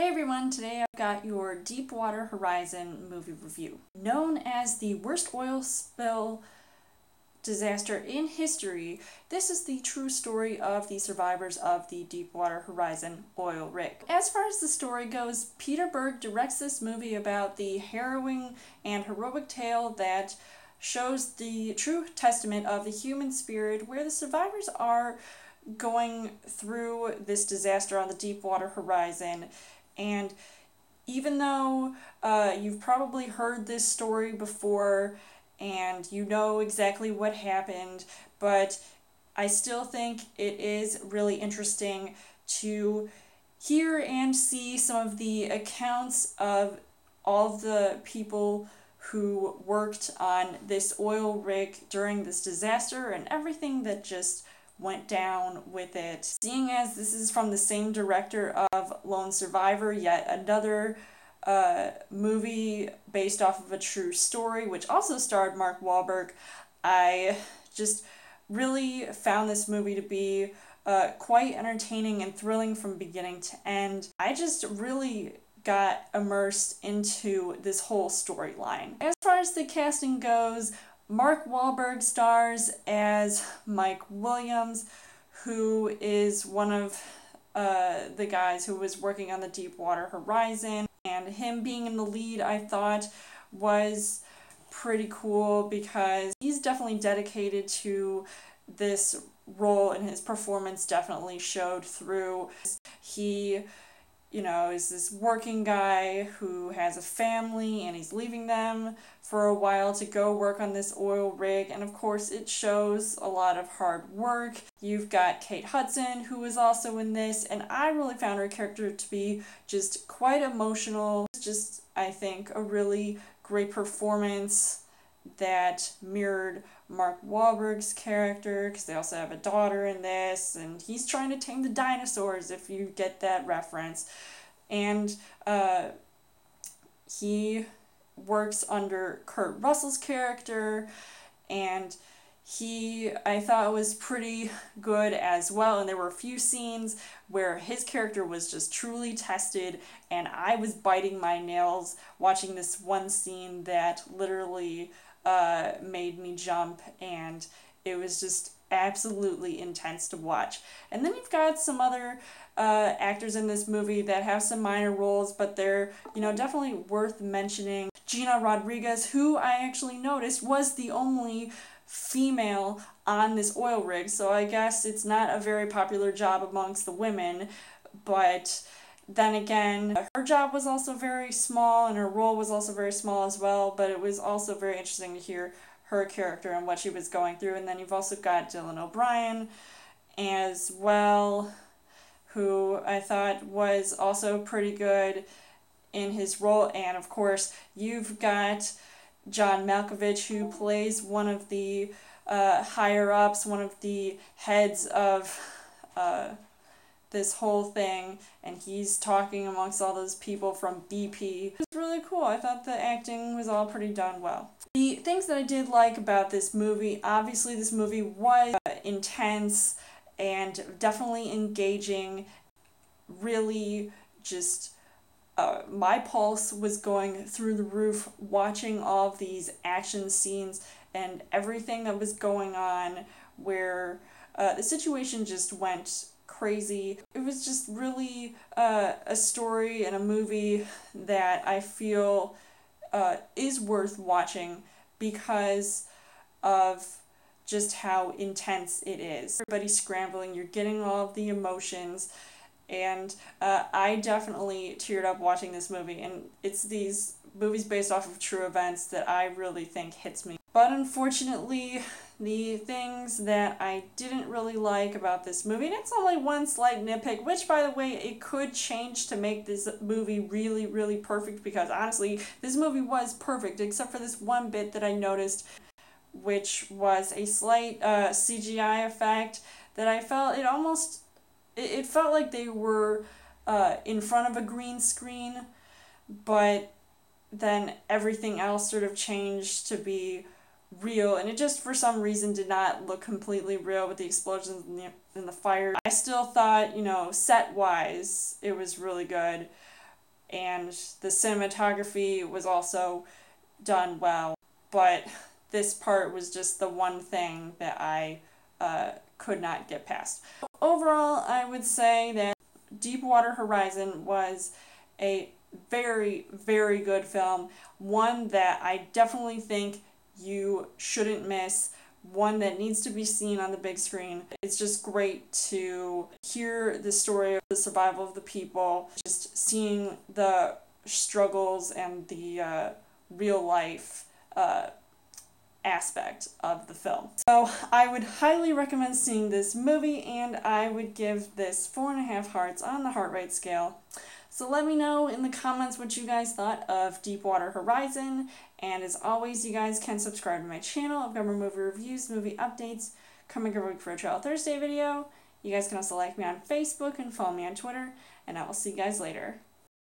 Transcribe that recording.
Hey everyone, today I've got your Deepwater Horizon movie review. Known as the worst oil spill disaster in history, this is the true story of the survivors of the Deepwater Horizon oil rig. As far as the story goes, Peter Berg directs this movie about the harrowing and heroic tale that shows the true testament of the human spirit, where the survivors are going through this disaster on the Deepwater Horizon. And even though you've probably heard this story before and you know exactly what happened, but I still think it is really interesting to hear and see some of the accounts of all of the people who worked on this oil rig during this disaster and everything that just went down with it. Seeing as this is from the same director of Lone Survivor, yet another movie based off of a true story, which also starred Mark Wahlberg, I just really found this movie to be quite entertaining and thrilling from beginning to end. I just really got immersed into this whole storyline. As far as the casting goes, Mark Wahlberg stars as Mike Williams, who is one of the guys who was working on the Deepwater Horizon, and him being in the lead I thought was pretty cool because he's definitely dedicated to this role and his performance definitely showed through. He is this working guy who has a family and he's leaving them for a while to go work on this oil rig, and of course it shows a lot of hard work. You've got Kate Hudson, who is also in this, and I really found her character to be just quite emotional. Just, I think, a really great performance that mirrored Mark Wahlberg's character, because they also have a daughter in this, and he's trying to tame the dinosaurs, if you get that reference. And he works under Kurt Russell's character, and I thought was pretty good as well, and there were a few scenes where his character was just truly tested, and I was biting my nails watching this one scene that literally made me jump, and it was just absolutely intense to watch. And then you've got some other actors in this movie that have some minor roles, but they're definitely worth mentioning. Gina Rodriguez, who I actually noticed was the only female on this oil rig, so I guess it's not a very popular job amongst the women, but then again, her job was also very small and her role was also very small as well, but it was also very interesting to hear her character and what she was going through. And then you've also got Dylan O'Brien as well, who I thought was also pretty good in his role. And of course, you've got John Malkovich, who plays one of the higher-ups, one of the heads of this whole thing, and he's talking amongst all those people from BP. It was really cool. I thought the acting was all pretty done well. The things that I did like about this movie, obviously this movie was intense and definitely engaging, really just my pulse was going through the roof watching all of these action scenes and everything that was going on, where the situation just went crazy. It was just really a story and a movie that I feel is worth watching because of just how intense it is. Everybody's scrambling, you're getting all of the emotions, and I definitely teared up watching this movie, and it's these movies based off of true events that I really think hits me. But unfortunately, the things that I didn't really like about this movie, and it's only one slight nitpick, which by the way, it could change to make this movie really, really perfect, because honestly, this movie was perfect, except for this one bit that I noticed, which was a slight CGI effect that I felt it felt like they were in front of a green screen, but then everything else sort of changed to be real, and it just for some reason did not look completely real with the explosions and the fire. I still thought, set wise, it was really good, and the cinematography was also done well, but this part was just the one thing that I could not get past. Overall, I would say that Deepwater Horizon was a very, very good film, one that I definitely think you shouldn't miss, one that needs to be seen on the big screen. It's just great to hear the story of the survival of the people, just seeing the struggles and the real life aspect of the film. So I would highly recommend seeing this movie, and I would give this 4.5 hearts on the heart rate scale. So let me know in the comments what you guys thought of Deepwater Horizon, and as always, you guys can subscribe to my channel. I've got more movie reviews, movie updates coming every week for a Trial Thursday video. You guys can also like me on Facebook and follow me on Twitter, and I will see you guys later.